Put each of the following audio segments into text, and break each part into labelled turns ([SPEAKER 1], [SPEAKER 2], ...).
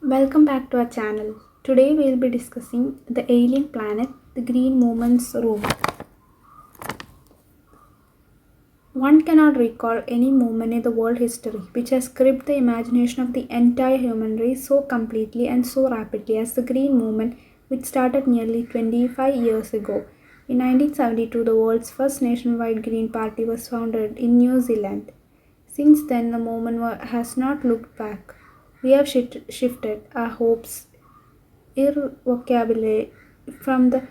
[SPEAKER 1] Welcome back to our channel. Today we will be discussing the Ailing Planet, the Green Movement's role. One cannot recall any movement in the world history which has gripped the imagination of the entire human race so completely and so rapidly as the Green Movement, which started nearly 25 years ago. In 1972, the world's first nationwide Green Party was founded in New Zealand. Since then, the movement has not looked back. We have shifted our hopes irrevocably from the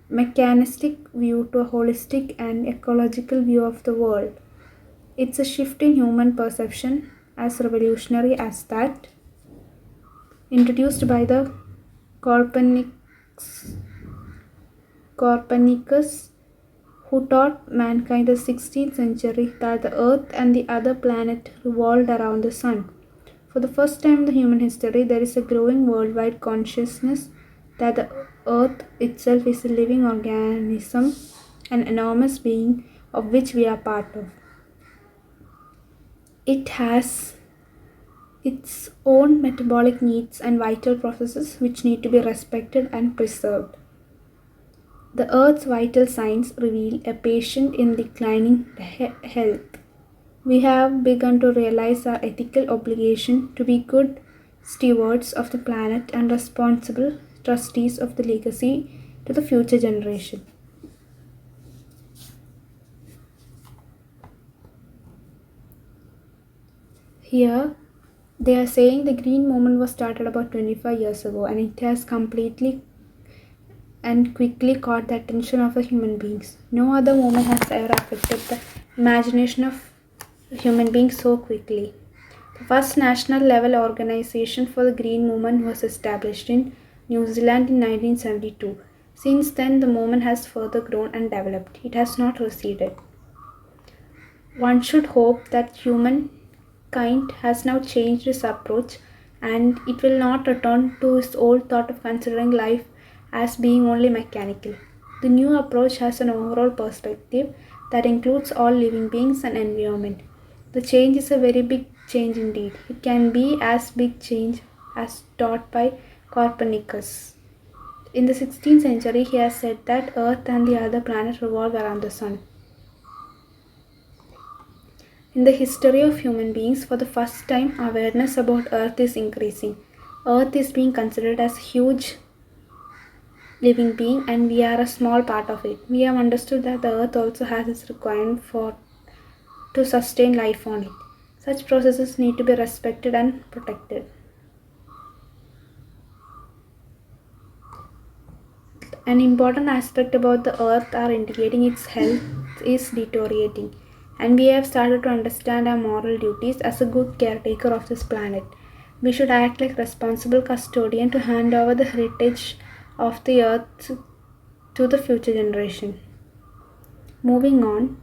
[SPEAKER 1] mechanistic view to a holistic and ecological view of the world. It's a shift in human perception as revolutionary as that introduced by the Copernicus, who taught mankind in the 16th century that the Earth and the other planet revolved around the Sun. For the first time in the human history, there is a growing worldwide consciousness that the Earth itself is a living organism, an enormous being of which we are part of. It has its own metabolic needs and vital processes which need to be respected and preserved. The Earth's vital signs reveal a patient in declining health. We have begun to realize our ethical obligation to be good stewards of the planet and responsible trustees of the legacy to the future generation. Here, they are saying the green movement was started about 25 years ago and it has completely and quickly caught the attention of the human beings. No other movement has ever affected the imagination of human beings so quickly. The first national level organization for the green movement was established in New Zealand in 1972. Since then, the movement has further grown and developed. It has not receded. One should hope that humankind has now changed its approach and it will not return to its old thought of considering life as being only mechanical. The new approach has an overall perspective that includes all living beings and environment. The change is a very big change indeed. It can be as big change as taught by Copernicus. In the 16th century, he has said that Earth and the other planets revolve around the Sun. In the history of human beings, for the first time, awareness about Earth is increasing. Earth is being considered as huge living being and we are a small part of it. We have understood that the Earth also has its requirement to sustain life on it. Such processes need to be respected and protected. An important aspect about the Earth are indicating its health is deteriorating, and we have started to understand our moral duties as a good caretaker of this planet. We should act like responsible custodian to hand over the heritage of the Earth to the future generation. Moving on,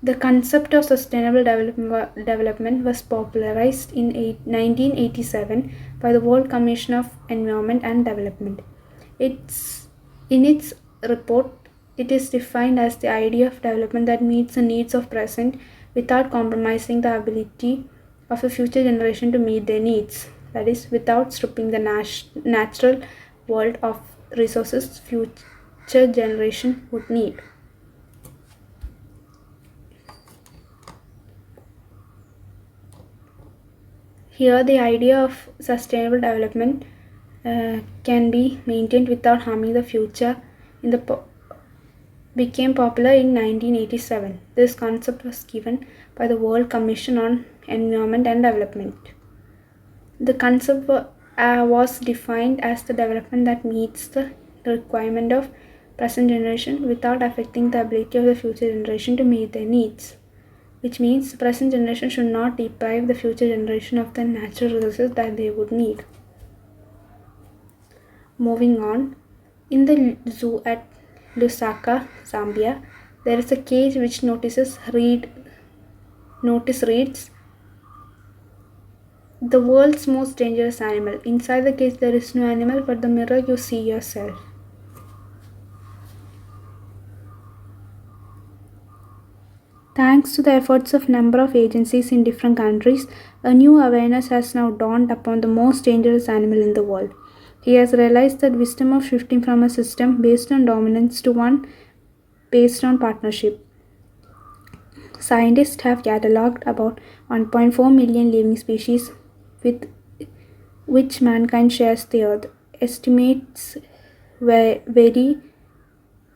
[SPEAKER 1] the concept of sustainable development was popularized in 1987 by the World Commission of Environment and Development. In its report, it is defined as the idea of development that meets the needs of present without compromising the ability of a future generation to meet their needs. That is, without stripping the natural world of resources future generation would need. Here, the idea of sustainable development can be maintained without harming the future became popular in 1987. This concept was given by the World Commission on Environment and Development. The concept was defined as the development that meets the requirement of present generation without affecting the ability of the future generation to meet their needs, which means the present generation should not deprive the future generation of the natural resources that they would need. Moving on, in the zoo at Lusaka, Zambia, there is a cage which notice reads the world's most dangerous animal. Inside the cage there is no animal but the mirror you see yourself. Thanks to the efforts of number of agencies in different countries, a new awareness has now dawned upon the most dangerous animal in the world. He has realized that wisdom of shifting from a system based on dominance to one based on partnership. Scientists have catalogued about 1.4 million living species with which mankind shares the earth. Estimates vary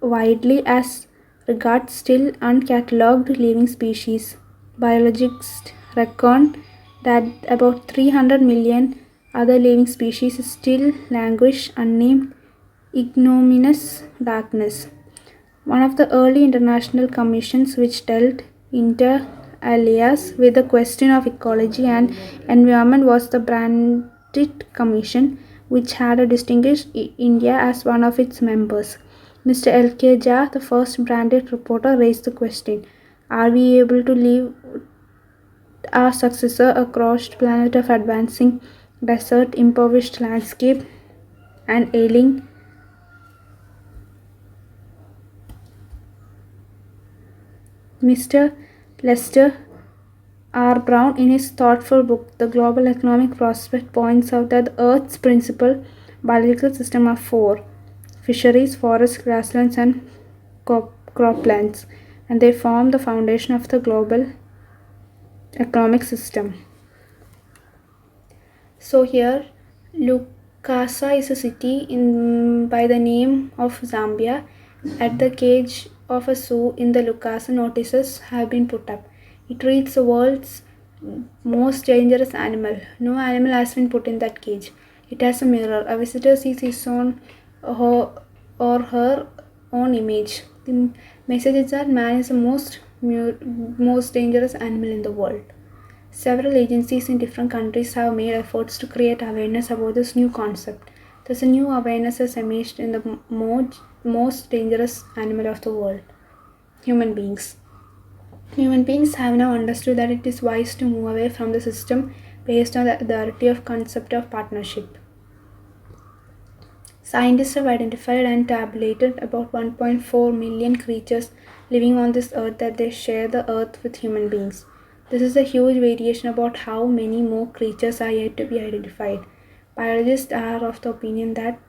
[SPEAKER 1] widely as regards still uncatalogued living species. Biologists reckon that about 300 million other living species still languish unnamed ignominious darkness. One of the early international commissions which dealt inter alia with the question of ecology and environment was the Brandit Commission, which had a distinguished India as one of its members. Mr. L.K. Jha, the first Brandit reporter, raised the question: are we able to leave our successor a crushed planet of advancing desert, impoverished landscape, and ailing Mr. Lester R. Brown, in his thoughtful book, The Global Economic Prospect, points out that the Earth's principal biological system are four: fisheries, forests, grasslands, and croplands, and they form the foundation of the global economic system. So here, Lukasa is a city by the name of Zambia. At the cage of a zoo in the Lukasa, notices have been put up. It reads the world's most dangerous animal. No animal has been put in that cage. It has a mirror. A visitor sees his own or her own image. The message is that man is the most dangerous animal in the world. Several agencies in different countries have made efforts to create awareness about this new concept. Thus, a new awareness has emerged in the most dangerous animal of the world: human beings. Human beings have now understood that it is wise to move away from the system based on the authority of concept of partnership. Scientists have identified and tabulated about 1.4 million creatures living on this earth that they share the earth with human beings. This is a huge variation about how many more creatures are yet to be identified. Biologists are of the opinion that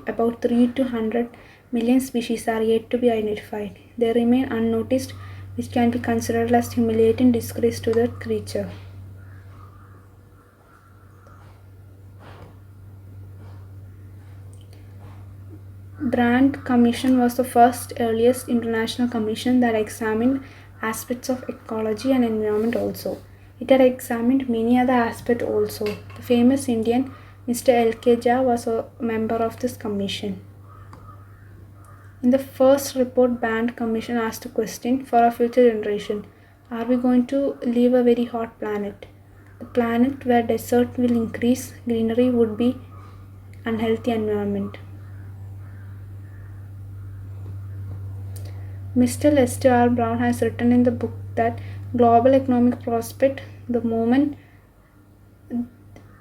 [SPEAKER 1] about 3 to 100 million species are yet to be identified. They remain unnoticed, which can be considered as humiliating disgrace to the creature. Brand Commission was the first earliest international commission that examined aspects of ecology and environment also. It had examined many other aspects also. The famous Indian Mr. L.K. Jha was a member of this commission. In the first report, Brand Commission asked a question for our future generation: are we going to leave a very hot planet? The planet where desert will increase, greenery would be unhealthy environment. Mr. Lester R. Brown has written in the book that global economic prospect, the moment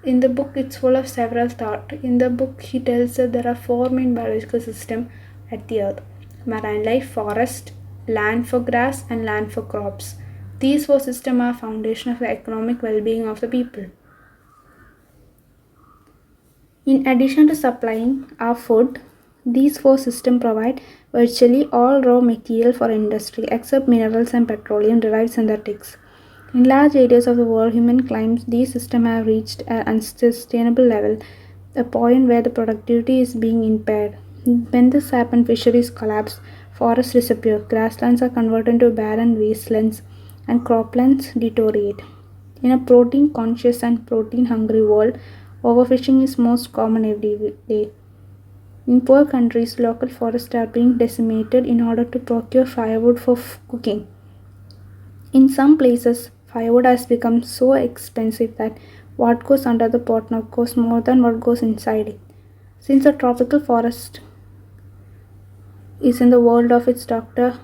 [SPEAKER 1] in the book it's full of several thoughts. In the book he tells that there are four main biological systems at the earth: marine life, forest, land for grass, and land for crops. These four systems are foundation of the economic well-being of the people. In addition to supplying our food, these four systems provide virtually all raw material for industry except minerals and petroleum derived synthetics. In large areas of the world, human claims these systems have reached an unsustainable level, a point where the productivity is being impaired. When this happens, fisheries collapse, forests disappear, grasslands are converted into barren wastelands, and croplands deteriorate. In a protein conscious and protein hungry world, overfishing is most common every day. In poor countries, local forests are being decimated in order to procure firewood for cooking. In some places, firewood has become so expensive that what goes under the pot now costs more than what goes inside it. Since a tropical forest is in the world of its Dr.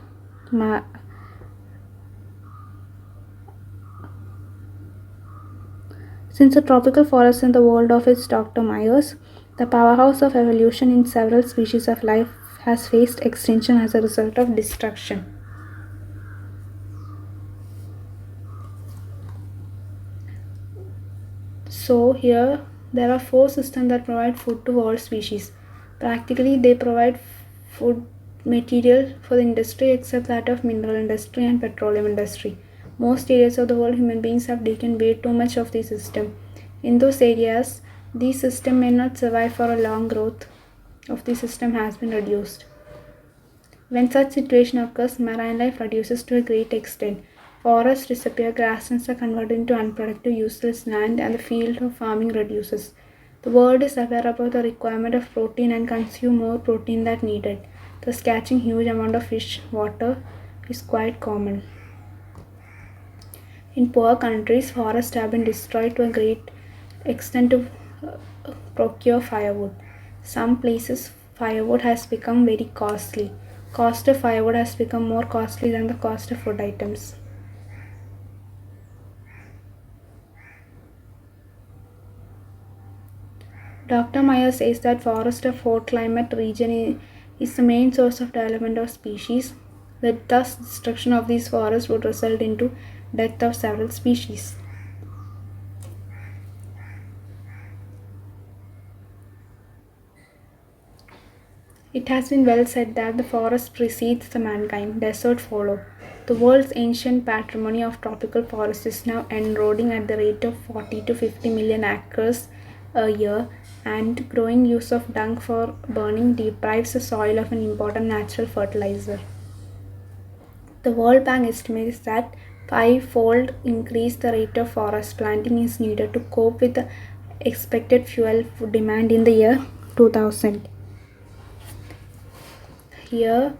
[SPEAKER 1] Since a tropical forest in the world of its Dr. Myers, the powerhouse of evolution in several species of life has faced extinction as a result of destruction. So here there are four systems that provide food to all species. Practically they provide food material for the industry except that of mineral industry and petroleum industry. Most areas of the world human beings have taken way too much of the system. In those areas, the system may not survive for a long growth of the system has been reduced. When such situation occurs, marine life reduces to a great extent. Forests disappear, grasslands are converted into unproductive, useless land, and the field of farming reduces. The world is aware about the requirement of protein and consume more protein than needed. Thus, catching huge amount of fish, water is quite common. In poor countries, forests have been destroyed to a great extent to procure firewood. Some places, firewood has become very costly. Cost of firewood has become more costly than the cost of food items. Dr. Meyer says that forest of hot climate region is the main source of development of species. That thus destruction of these forests would result into death of several species. It has been well said that the forest precedes the mankind, desert follow. The world's ancient patrimony of tropical forests is now eroding at the rate of 40 to 50 million acres a year, and growing use of dung for burning deprives the soil of an important natural fertilizer. The World Bank estimates that five-fold increase the rate of forest planting is needed to cope with the expected fuel demand in the year 2000. Here,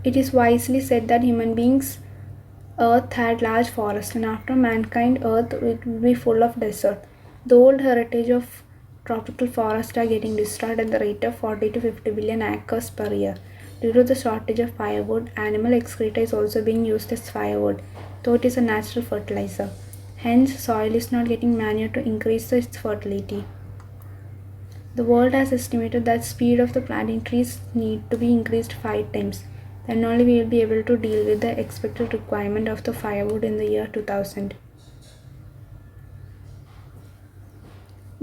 [SPEAKER 1] it is wisely said that human beings Earth had large forests, and after mankind, Earth will be full of desert. The old heritage of tropical forests are getting destroyed at the rate of 40 to 50 billion acres per year. Due to the shortage of firewood, animal excreta is also being used as firewood, though it is a natural fertilizer. Hence, soil is not getting manure to increase its fertility. The world has estimated that speed of the planting trees need to be increased 5 times. Then only we will be able to deal with the expected requirement of the firewood in the year 2000.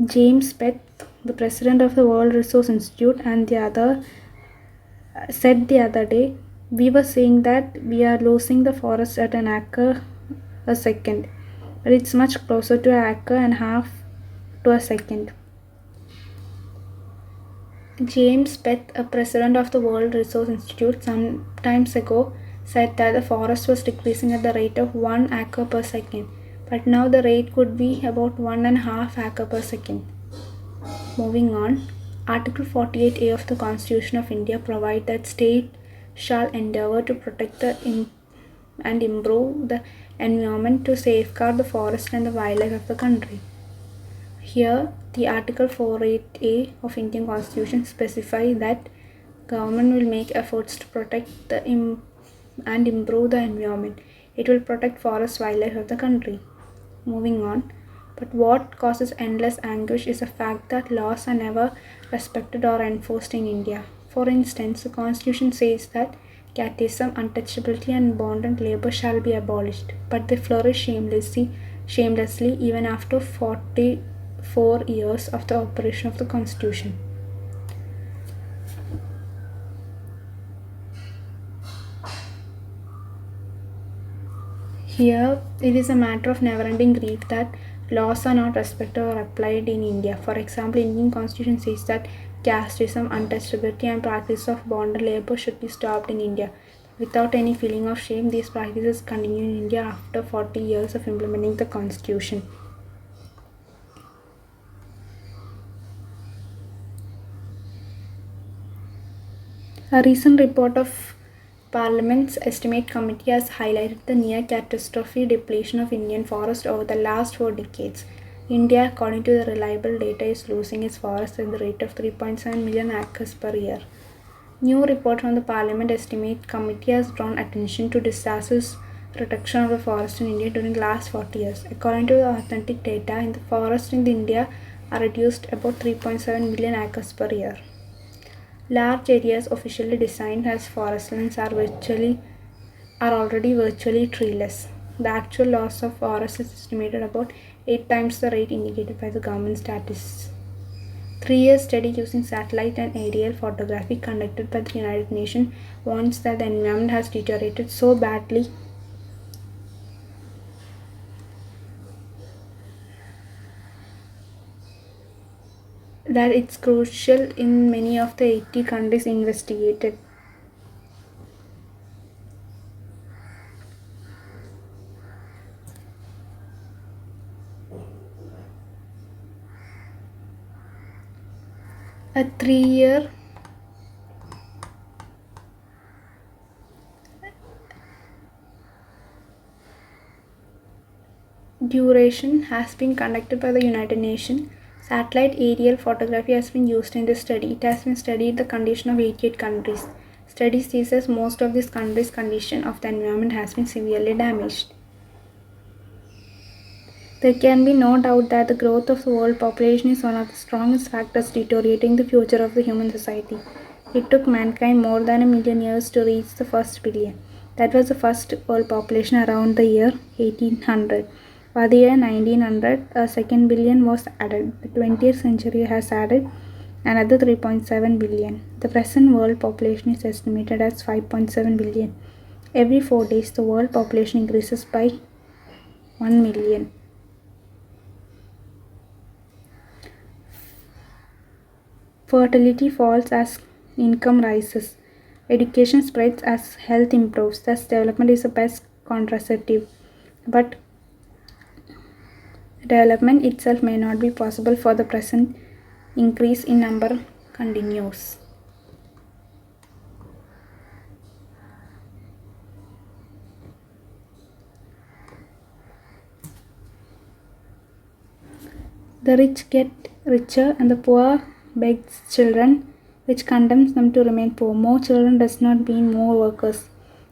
[SPEAKER 1] James Pett, the president of the World Resource Institute, and the other said the other day, we were saying that we are losing the forest at an acre a second, but it's much closer to an acre and a half to a second. James Pett, a president of the World Resource Institute, some times ago said that the forest was decreasing at the rate of 1 acre per second, but now the rate could be about 1.5 acre per second. Moving on, Article 48A of the Constitution of India provides that state shall endeavour to protect and improve the environment to safeguard the forest and the wildlife of the country. Here, the Article 48A of Indian Constitution specifies that government will make efforts to protect and improve the environment. It will protect forest wildlife of the country. Moving on, but what causes endless anguish is the fact that laws are never respected or enforced in India. For instance, the Constitution says that casteism, untouchability, and bonded labor shall be abolished, but they flourish shamelessly even after 44 years of the operation of the Constitution. Here, it is a matter of never-ending grief that laws are not respected or applied in India. For example, Indian Constitution says that casteism, untouchability, and practice of bonded labor should be stopped in India. Without any feeling of shame, these practices continue in India after 40 years of implementing the Constitution. A recent report of Parliament's Estimate Committee has highlighted the near catastrophic depletion of Indian forest over the last 4 decades. India, according to the reliable data, is losing its forests at the rate of 3.7 million acres per year. New report from the Parliament Estimate Committee has drawn attention to disastrous reduction of the forest in India during the last 40 years. According to the authentic data, in the forest in India are reduced about 3.7 million acres per year. Large areas officially designed as forestlands are already virtually treeless. The actual loss of forests is estimated about 8 times the rate indicated by the government statistics. 3 year study using satellite and aerial photography conducted by the United Nations warns that the environment has deteriorated so badly that it's crucial in many of the 80 countries investigated. A 3 year duration has been conducted by the United Nations. Satellite aerial photography has been used in this study. It has been studied the condition of 88 countries. Study says most of these countries' condition of the environment has been severely damaged. There can be no doubt that the growth of the world population is one of the strongest factors deteriorating the future of the human society. It took mankind more than a million years to reach the first billion. That was the first world population around the year 1800. By the year 1900, a second billion was added. The 20th century has added another 3.7 billion. The present world population is estimated as 5.7 billion. Every 4 days, the world population increases by 1 million. Fertility falls as income rises. Education spreads as health improves. Thus, development is the best contraceptive. But development itself may not be possible for the present increase in number continues. The rich get richer and the poor begs children, which condemns them to remain poor. More children does not mean more workers,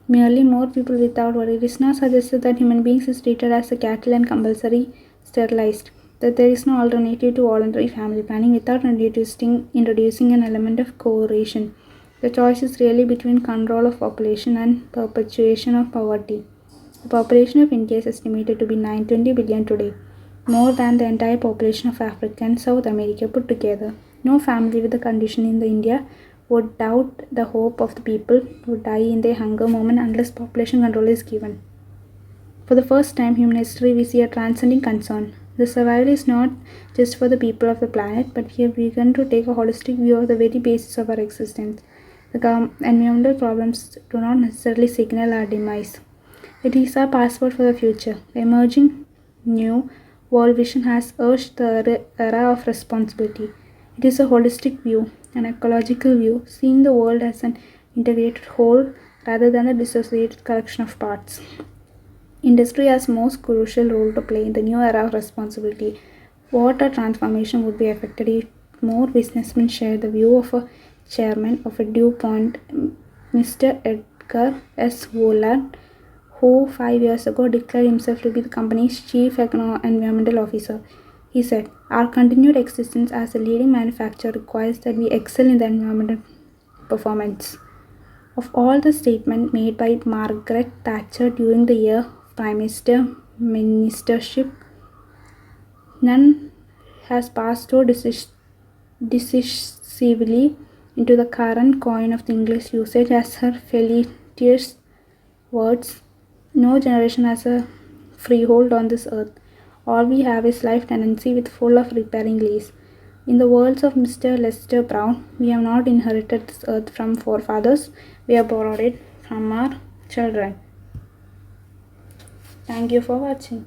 [SPEAKER 1] merely more people without worry. It is not suggested that human beings is treated as a cattle and compulsory sterilized, that there is no alternative to voluntary family planning without introducing an element of coercion. The choice is really between control of population and perpetuation of poverty. The population of India is estimated to be 920 billion today, more than the entire population of Africa and South America put together. No family with the condition in the India would doubt the hope of the people who die in their hunger moment unless population control is given. For the first time in human history, we see a transcending concern. The survival is not just for the people of the planet, but we have begun to take a holistic view of the very basis of our existence. The environmental problems do not necessarily signal our demise. It is our passport for the future. The emerging new world vision has urged the era of responsibility. It is a holistic view, an ecological view, seeing the world as an integrated whole rather than a dissociated collection of parts. Industry has most crucial role to play in the new era of responsibility. What a transformation would be effected if more businessmen shared the view of a chairman of a DuPont, Mr. Edgar S. Woolard, who 5 years ago declared himself to be the company's chief environmental officer. He said, "Our continued existence as a leading manufacturer requires that we excel in the environmental performance." Of all the statements made by Margaret Thatcher during the year of Prime Ministership, none has passed so decisively into the current coin of the English usage as her felicitous words, "No generation has a freehold on this earth. All we have is life tenancy with full of repairing lease." In the words of Mr. Lester Brown, we have not inherited this earth from forefathers, we have borrowed it from our children. Thank you for watching.